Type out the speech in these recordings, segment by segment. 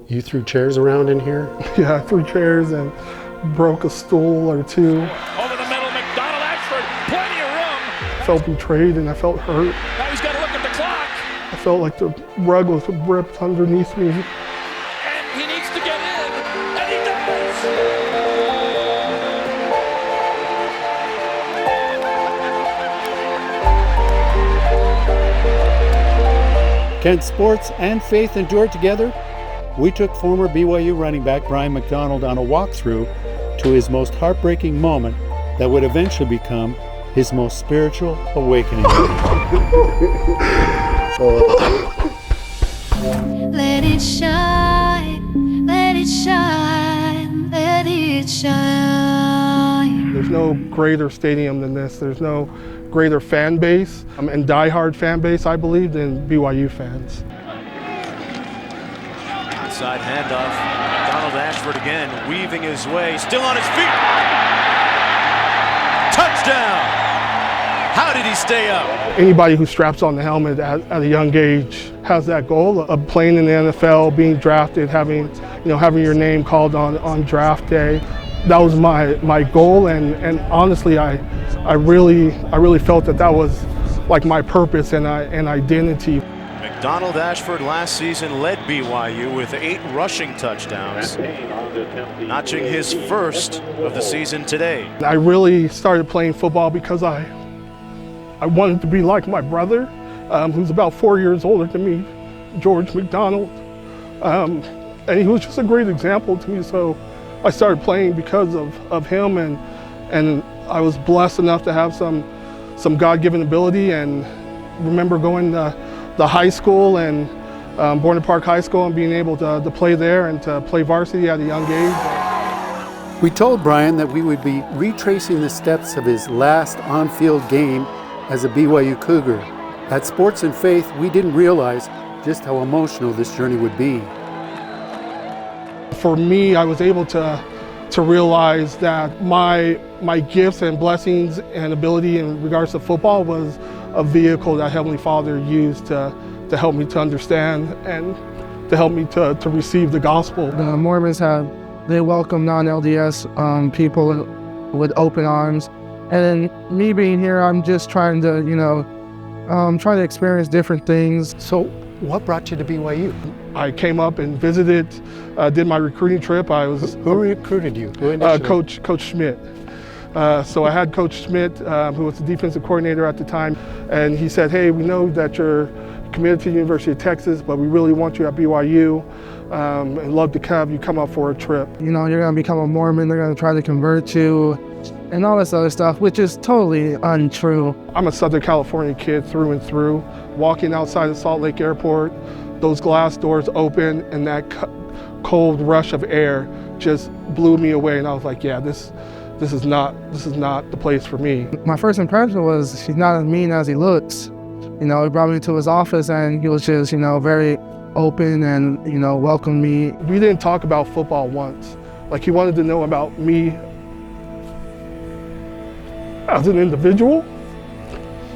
You threw chairs around in here? Yeah, I threw chairs and broke a stool or two. Over the middle, McDonald, Ashford, plenty of room. I felt betrayed and I felt hurt. Now he's got to look at the clock. I felt like the rug was ripped underneath me. And he needs to get in, and he does. Can sports and faith endure together? We took former BYU running back Brian McDonald on a walkthrough to his most heartbreaking moment that would eventually become his most spiritual awakening. Let it shine, let it shine, let it shine. There's no greater stadium than this. There's no greater fan base and diehard fan base, I believe, than BYU fans. Inside handoff, Donald Ashford again, weaving his way, still on his feet. Touchdown! How did he stay up? Anybody who straps on the helmet at a young age has that goal of playing in the NFL, being drafted, having your name called on draft day. That was my goal, and honestly, I really felt that was like my purpose and identity. McDonald Ashford last season led BYU with 8 rushing touchdowns, notching his first of the season today. I really started playing football because I wanted to be like my brother, who's about 4 years older than me, George McDonald, and he was just a great example to me. So I started playing because of him, and I was blessed enough to have some God-given ability, and remember going to the high school and Bourne Park High School and being able to play there and to play varsity at a young age. We told Brian that we would be retracing the steps of his last on-field game as a BYU Cougar. At Sports and Faith, we didn't realize just how emotional this journey would be. For me, I was able to realize that my gifts and blessings and ability in regards to football was a vehicle that Heavenly Father used to help me to understand and to help me to receive the gospel. The Mormons they welcome non-LDS people with open arms. And then me being here, I'm just trying to, try to experience different things. So what brought you to BYU? I came up and visited, did my recruiting trip. Who recruited you? Coach Schmidt. So I had Coach Schmidt, who was the defensive coordinator at the time, and he said, hey, we know that you're committed to the University of Texas, but we really want you at BYU, and love to have you come up for a trip. You're going to become a Mormon, they're going to try to convert you, and all this other stuff, which is totally untrue. I'm a Southern California kid through and through. Walking outside of Salt Lake Airport, those glass doors open, and that cold rush of air just blew me away, and I was like, yeah, this is not the place for me. My first impression was he's not as mean as he looks. He brought me to his office and he was just, very open and, welcomed me. We didn't talk about football once. Like, he wanted to know about me as an individual.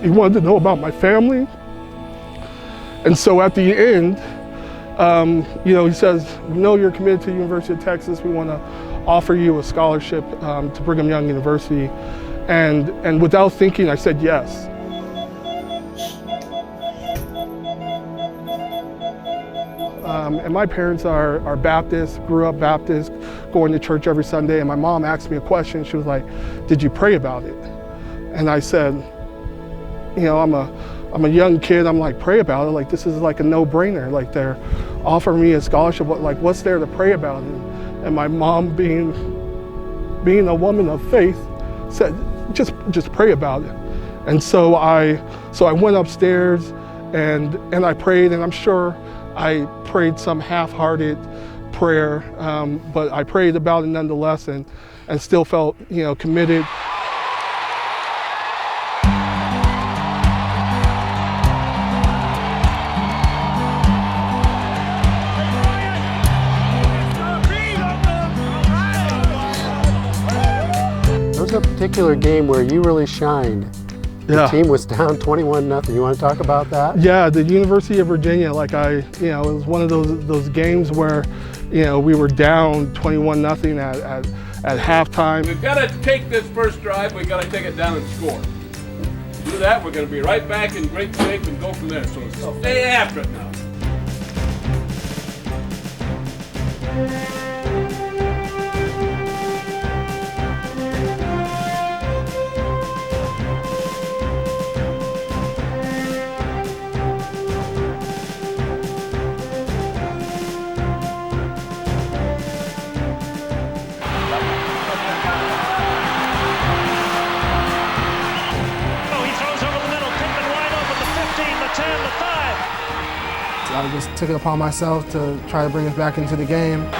He wanted to know about my family. And so at the end, he says, we know you're committed to the University of Texas. We want to offer you a scholarship to Brigham Young University. And without thinking, I said yes. And my parents are Baptist, grew up Baptist, going to church every Sunday. And my mom asked me a question. She was like, did you pray about it? And I said, I'm a young kid. I'm like, pray about it. Like, this is like a no-brainer. Like, they're offering me a scholarship. What's there to pray about it? And my mom, being a woman of faith, said, just pray about it. And so I went upstairs and I prayed, and I'm sure I prayed some half-hearted prayer, but I prayed about it nonetheless, and still felt committed. There was a particular game where you really shined. The team was down 21-0. You want to talk about that? Yeah, the University of Virginia, it was one of those games where, You know, we were down 21-0 at halftime. We've got to take this first drive, we've got to take it down and score. Do that, we're going to be right back in great shape and go from there. So stay after it now. I just took it upon myself to try to bring us back into the game. Well,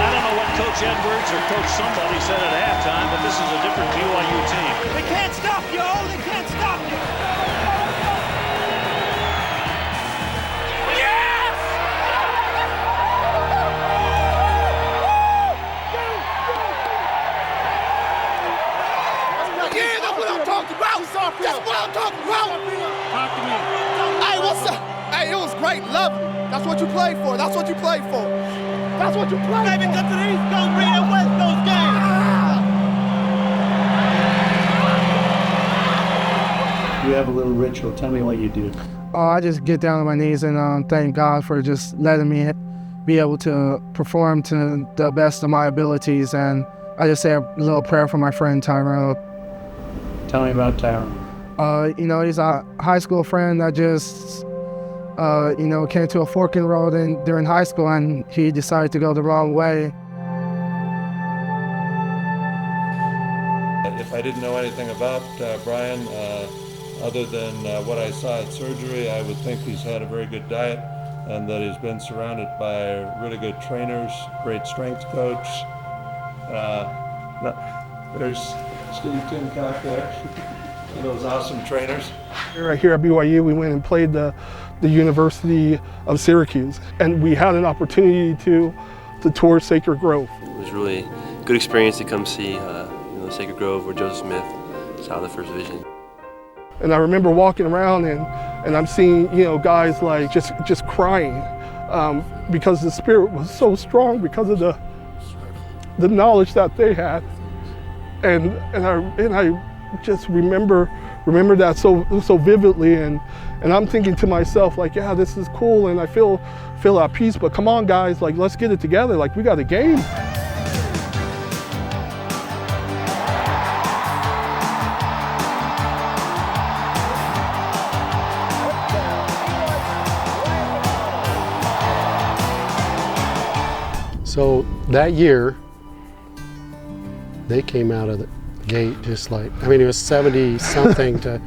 I don't know what Coach Edwards or Coach somebody said at halftime, but this is a different BYU team. They can't stop you, they can't stop you. That's what I'm talking about. Talk to me. Hey, what's up? Hey, it was great. Lovely. That's what you play for. That's what you play for. That's what you play for. Baby, come to the East Coast, bring that West Coast game. You have a little ritual. Tell me what you do. I just get down on my knees and thank God for just letting me be able to perform to the best of my abilities. And I just say a little prayer for my friend Tyrone. Tell me about Tyrone. You know, he's a high school friend that just, you know, came to a fork in the road during high school, and he decided to go the wrong way. If I didn't know anything about Brian, other than what I saw at surgery, I would think he's had a very good diet and that he's been surrounded by really good trainers, great strength coach. There's Steve Timcock there. Those awesome trainers. Right here at BYU, we went and played the University of Syracuse, and we had an opportunity to tour Sacred Grove. It was really a good experience to come see Sacred Grove, where Joseph Smith saw the first vision. And I remember walking around and I'm seeing, you know, guys like just crying because the spirit was so strong because of the knowledge that they had, and I just remember that so vividly, and I'm thinking to myself, like, yeah, this is cool, and I feel at peace, but come on guys, like, let's get it together, like, we got a game. So that year, they came out of the gate just like, I mean, it was 70-something to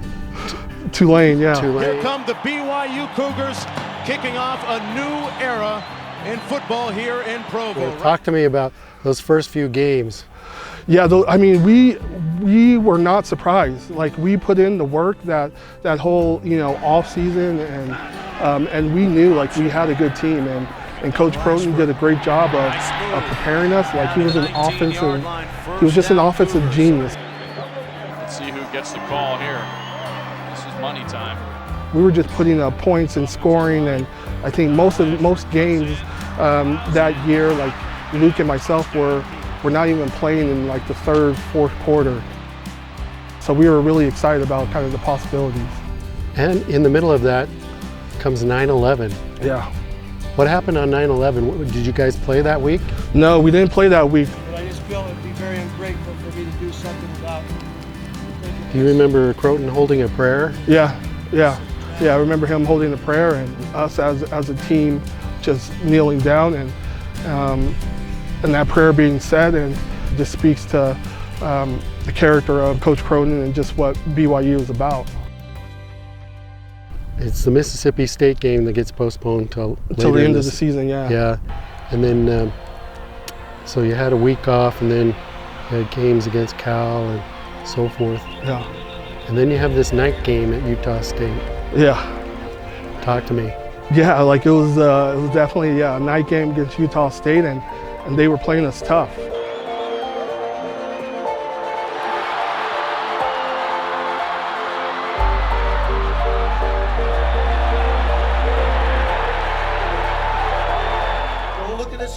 Tulane, yeah. Tulane. Here come the BYU Cougars, kicking off a new era in football here in Provo. Well, talk to me about those first few games. Yeah, I mean, we were not surprised. Like, we put in the work that whole, you know, off season, and we knew, like, we had a good team, and Coach Croton did a great job of preparing us. Like, he was just an offensive genius. Let's see who gets the call here. This is money time. We were just putting up points and scoring, and I think most games that year, like, Luke and myself were not even playing in like the third, fourth quarter. So we were really excited about kind of the possibilities. And in the middle of that comes 9/11. Yeah. What happened on 9/11? Did you guys play that week? No, we didn't play that week. But I just feel it would be very ungrateful for me to do something about it. Do you remember Croton holding a prayer? Yeah. I remember him holding a prayer, and us as a team just kneeling down, and that prayer being said, and just speaks to the character of Coach Croton and just what BYU is about. It's the Mississippi State game that gets postponed till the end of the season, yeah. Yeah, and then so you had a week off, and then you had games against Cal and so forth. Yeah. And then you have this night game at Utah State. Yeah. Talk to me. Yeah, like it was definitely a night game against Utah State, and they were playing us tough.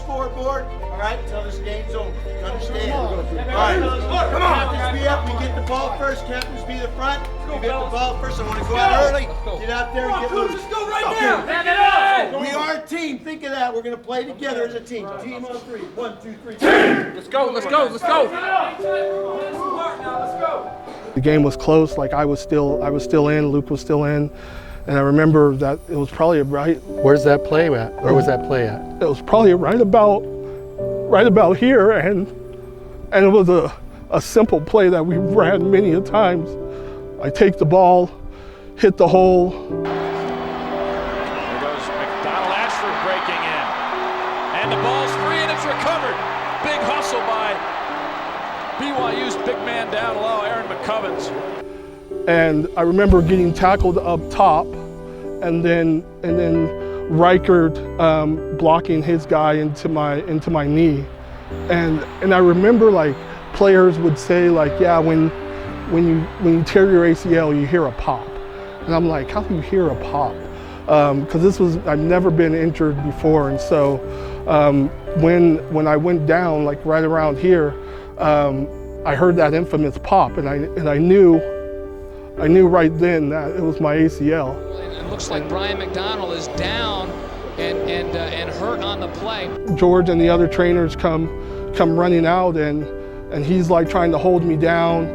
scoreboard, all right, until this game's over. You understand? All right, come on. Captains be up. We get the ball first. Captains be the front. We get the ball first. I want to go out early. Get out there and get loose. Let's go right now. We are a team. Think of that. We're going to play together as a team. Team on three. 1, 2, 3. Team. Let's go. Let's go. Let's go. The game was close. Like I was still in. Luke was still in. And I remember that it was probably right. Where's that play at? Where was that play at? It was probably right about here, and it was a simple play that we ran many a times. I take the ball, hit the hole. There goes McDonald Ashford breaking in, and the ball's free and it's recovered. Big hustle by BYU's big man down low, Aaron McCovens. And I remember getting tackled up top, and then Reichert blocking his guy into my knee, and I remember like players would say like, yeah, when you tear your ACL, you hear a pop, and I'm like, how do you hear a pop? Because I've never been injured before, and so when I went down like right around here, I heard that infamous pop, and I knew right then that it was my ACL. It looks like Brian McDonald is down and hurt on the play. George and the other trainers come running out, and he's like trying to hold me down.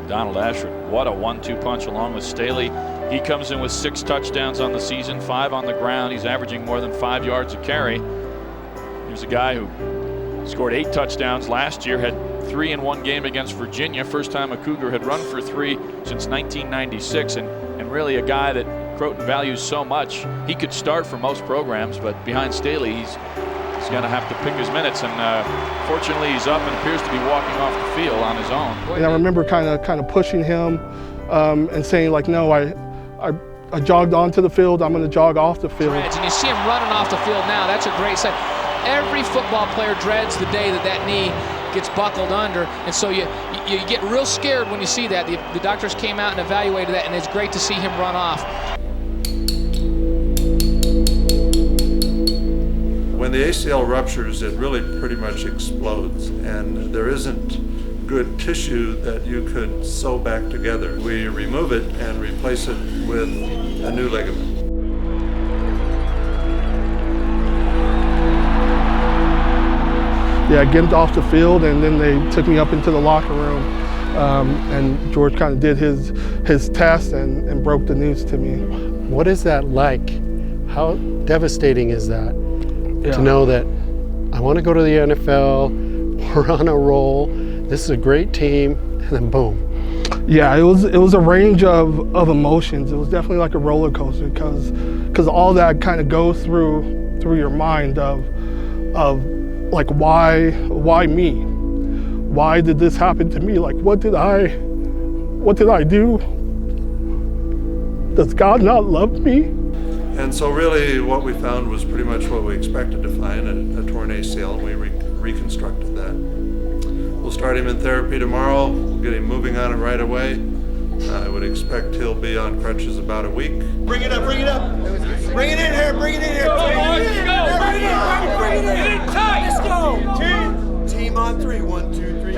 Donald Ashford, what a 1-2 punch along with Staley. He comes in with 6 touchdowns on the season, 5 on the ground. He's averaging more than 5 yards a carry. He was a guy who scored 8 touchdowns last year, had 3 in one game against Virginia. First time a Cougar had run for 3 since 1996, and really a guy that Croton values so much. He could start for most programs, but behind Staley, he's going to have to pick his minutes, and fortunately he's up and appears to be walking off the field on his own. And I remember kind of pushing him and saying like, no, I jogged onto the field, I'm going to jog off the field. And you see him running off the field now. That's a great sight. Every football player dreads the day that knee gets buckled under, and so you get real scared when you see that. The doctors came out and evaluated that, and it's great to see him run off. When the ACL ruptures, it really pretty much explodes, and there isn't good tissue that you could sew back together. We remove it and replace it with a new ligament. Yeah, getting off the field, and then they took me up into the locker room, and George kind of did his test and broke the news to me. What is that like? How devastating is that? Yeah. To know that I want to go to the NFL, we're on a roll, this is a great team, and then boom. Yeah, it was a range of emotions. It was definitely like a roller coaster, because all that kind of goes through your mind of like, why me? Why did this happen to me? Like, what did I do? Does God not love me? And so really what we found was pretty much what we expected to find, a torn ACL, and we reconstructed that. We'll start him in therapy tomorrow. We'll get him moving on it right away. I would expect he'll be on crutches about a week. Bring it up, bring it up. Bring it in here, bring it in here. Go, boys, go. Bring it in. Get it tight. Let's go. Team on 3. 1, 2, 3.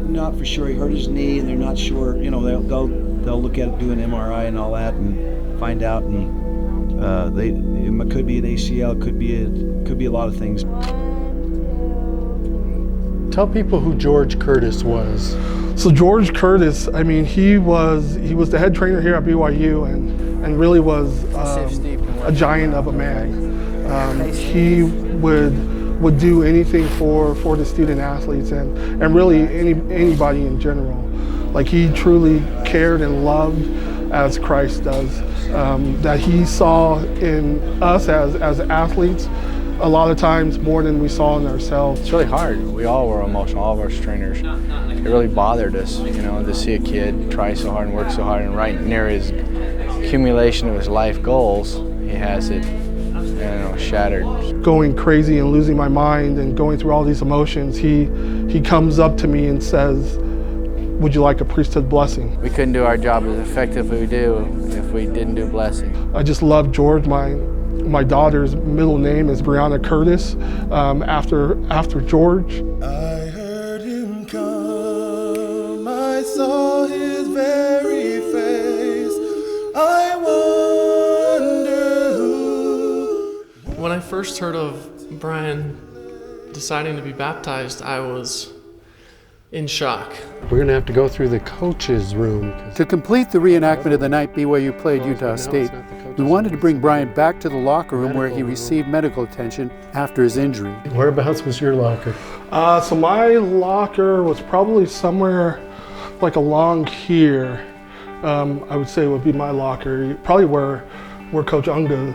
Not for sure. He hurt his knee, and they're not sure. You know, they'll look at it, do an MRI and all that, and find out. And it could be an ACL, could be a lot of things. Tell people who George Curtis was. So George Curtis, I mean, he was the head trainer here at BYU, and really was a giant of a man. He would do anything for the student athletes and really anybody in general. Like, he truly cared and loved as Christ does. That he saw in us as athletes a lot of times more than we saw in ourselves. It's really hard. We all were emotional, all of our trainers. It really bothered us, you know, to see a kid try so hard and work so hard, and right near his accumulation of his life goals, he has it, you know, shattered. Going crazy and losing my mind and going through all these emotions, he comes up to me and says, "Would you like a priesthood blessing?" We couldn't do our job as effectively as we do if we didn't do blessing. I just love George, my My daughter's middle name is Brianna Curtis, after George. I heard him come, I saw his very face, I wonder who. When I first heard of Brian deciding to be baptized, I was in shock. We're going to have to go through the coach's room. To complete the reenactment of the night BYU played Utah State, we wanted to bring Brian back to the locker room where he received medical attention after his injury. Whereabouts was your locker? So my locker was probably somewhere like along here. I would say would be my locker, probably where Coach Unga,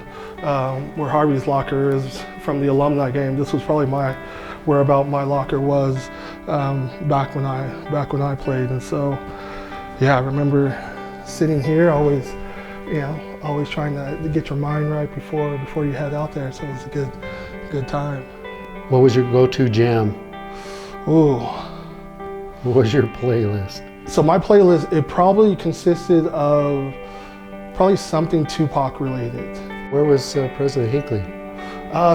where Harvey's locker is from the alumni game. This was probably where about my locker was back when I played. And so, yeah, I remember sitting here, always trying to get your mind right before you head out there. So it was a good time. What was your go-to jam? Ooh. What was your playlist? So my playlist, it probably consisted of something Tupac related. Where was President Hinckley?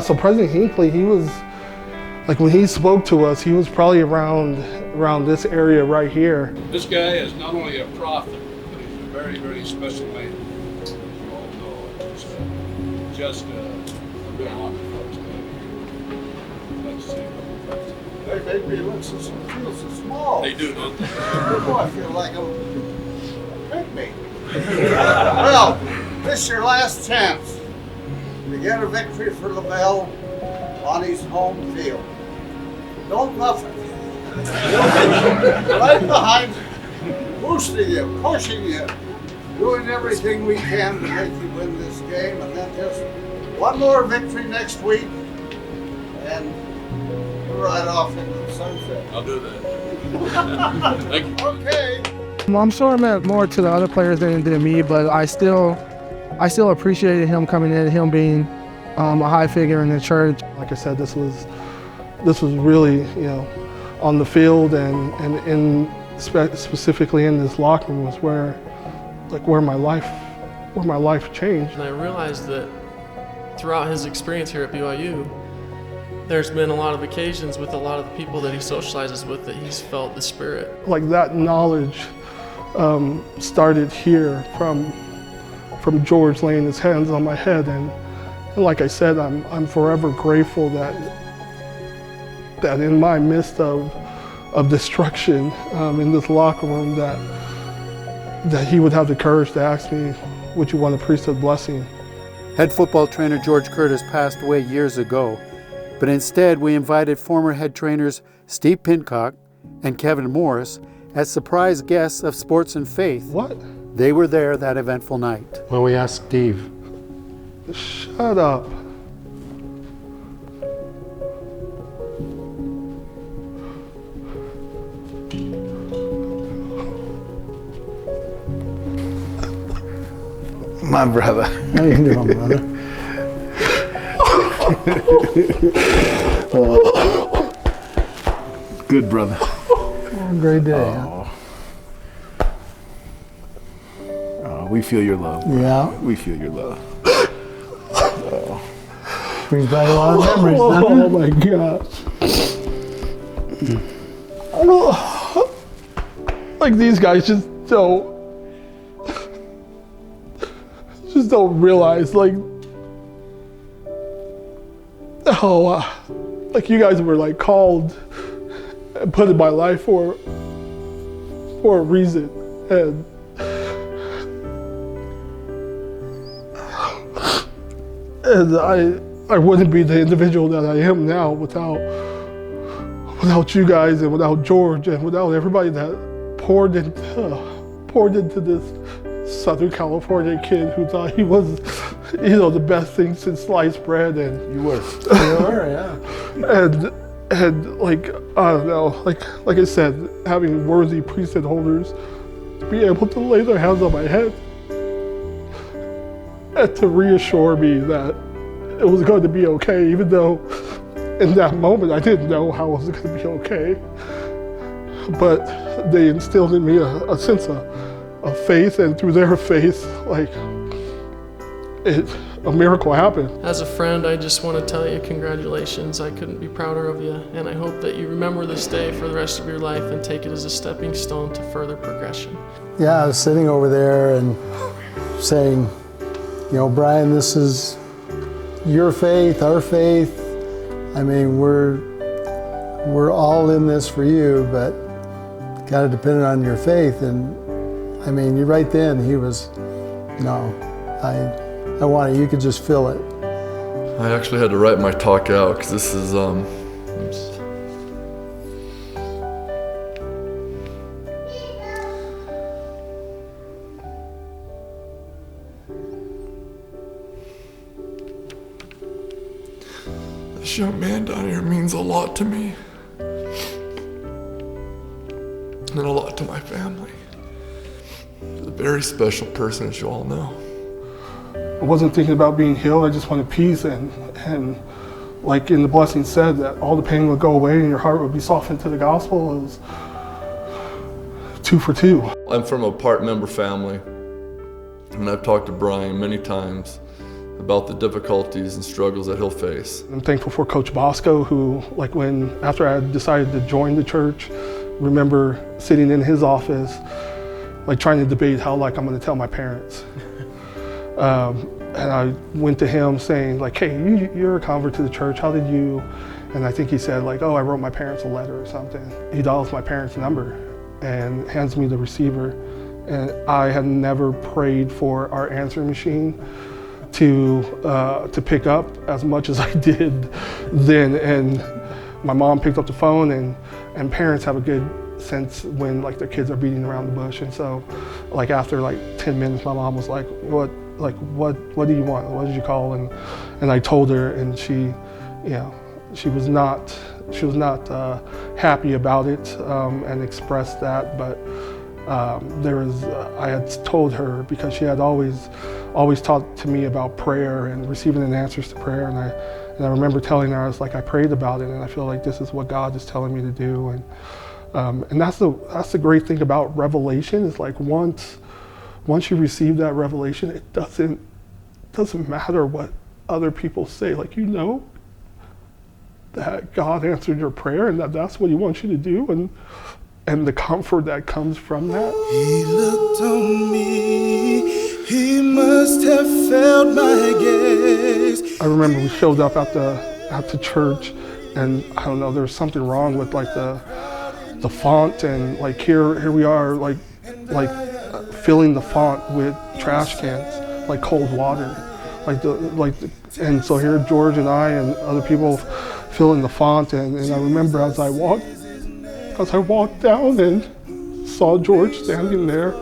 So President Hinckley, he was, like when he spoke to us, he was probably around this area right here. This guy is not only a prophet, but he's a very, very special man. You all know it. Just a good honor folks. Let's see. They make me look so small. They do, don't they? Oh, I feel like I'm picnic. Well, this is your last chance to get a victory for LaBelle on his home field. Don't muff it. Right behind, boosting you, pushing you, doing everything we can to make you win this game, and then just one more victory next week, and we're right off into the sunset. I'll do that. Thank you. Okay. I'm sure it meant more to the other players than it did me, but I still appreciated him coming in, him being a high figure in the church. Like I said, this was really, on the field and specifically in this locker room was where my life changed. And I realized that throughout his experience here at BYU, there's been a lot of occasions with a lot of the people that he socializes with that he's felt the Spirit. Like that knowledge started here from George laying his hands on my head, and like I said, I'm forever grateful that in my midst of destruction in this locker room that he would have the courage to ask me, would you want a priesthood blessing? Head football trainer George Curtis passed away years ago, but instead we invited former head trainers Steve Pincock and Kevin Morris as surprise guests of Sports and Faith. What? They were there that eventful night. Well, we asked Steve. Shut up. My brother. How you doing, brother? Good brother. Great day. Oh. We feel your love. Bro. Yeah. We feel your love. Brings back a lot of memories, doesn't it? Oh my gosh. Like these guys just don't realize like like you guys were like called and put in my life for a reason, and I wouldn't be the individual that I am now without you guys and without George and without everybody that poured into this Southern California kid who thought he was, the best thing since sliced bread. And you were. You were, yeah. And like, I don't know, like I said, having worthy priesthood holders be able to lay their hands on my head and to reassure me that it was going to be okay, even though in that moment I didn't know how it was going to be okay. But they instilled in me a sense of faith, and through their faith, like a miracle happened. As a friend, I just want to tell you congratulations. I couldn't be prouder of you, and I hope that you remember this day for the rest of your life and take it as a stepping stone to further progression. Yeah, I was sitting over there and saying, you know, Brian, this is your faith, our faith. I mean, we're all in this for you, but gotta depend on your faith. And I mean, right then he was, no, I want it. You could just feel it. I actually had to write my talk out because this is this young man down here means a lot to me and a lot to my family. He's a very special person, as you all know. I wasn't thinking about being healed. I just wanted peace, and like in the blessing said, that all the pain would go away and your heart would be softened to the gospel. It was 2 for 2. I'm from a part member family, and I've talked to Brian many times about the difficulties and struggles that he'll face. I'm thankful for Coach Bosco, who, like after I decided to join the church, remember sitting in his office, like trying to debate how I'm going to tell my parents. And I went to him saying, like, hey, you're a convert to the church, how did you? And I think he said, like, oh, I wrote my parents a letter or something. He dials my parents' number and hands me the receiver. And I had never prayed for our answering machine to pick up as much as I did then. And my mom picked up the phone, and parents have a good sense when like their kids are beating around the bush. And so like after like 10 minutes, my mom was like, what do you want? What did you call? And I told her, and she, she was not happy about it, and expressed that, but I had told her, because she had always talked to me about prayer and receiving an answers to prayer, and I remember telling her, I was like, I prayed about it, and I feel like this is what God is telling me to do. And that's the great thing about revelation, is like once you receive that revelation, it doesn't matter what other people say. Like, you know that God answered your prayer, and that's what He wants you to do, and the comfort that comes from that. He looked on me, He must have felt my gaze. I remember we showed up at the church, and I don't know, there was something wrong with like the font, and like here we are like filling the font with trash cans, like cold water, and so here George and I and other people filling the font, and I remember as I walked down and saw George standing there,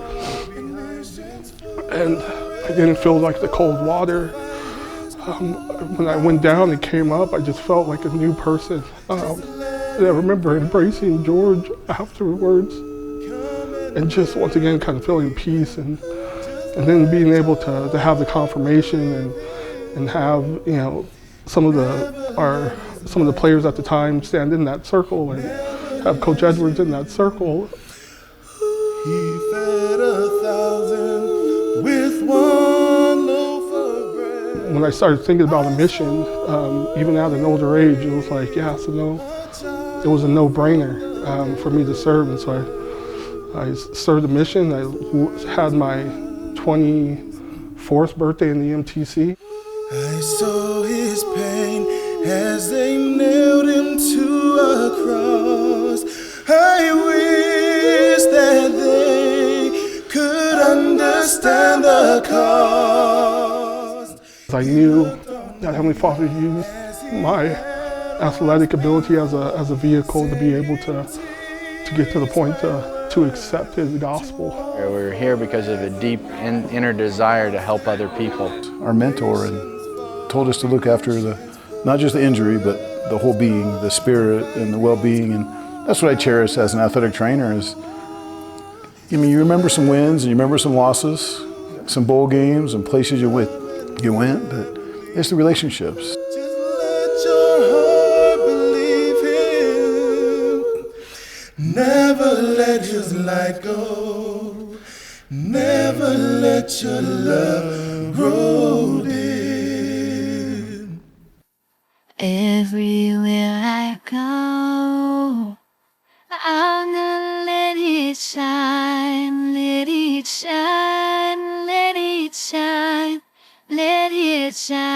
and I didn't feel like the cold water. When I went down and came up, I just felt like a new person. And I remember embracing George afterwards, and just once again kind of feeling peace, and then being able to have the confirmation and have some of the players at the time stand in that circle and have Coach Edwards in that circle. He fed 1,000 with 1 loaf of bread. When I started thinking about a mission, even at an older age, it was like, it was a no-brainer for me to serve, and so I served the mission. I had my 24th birthday in the MTC. I saw his pain as they nailed him to a cross. I wish that they could understand the cost. I knew that Heavenly Father used my athletic ability as a vehicle to be able to get to the point to accept His gospel. We're here because of a deep inner desire to help other people. Our mentor told us to look after not just the injury, but the whole being, the spirit and the well-being, and that's what I cherish as an athletic trainer. Is, you remember some wins and you remember some losses, some bowl games and places you went, but it's the relationships. Never let His light go. Never let let your love grow dim. Everywhere I go, I'm gonna let it shine, let it shine, let it shine, let it shine.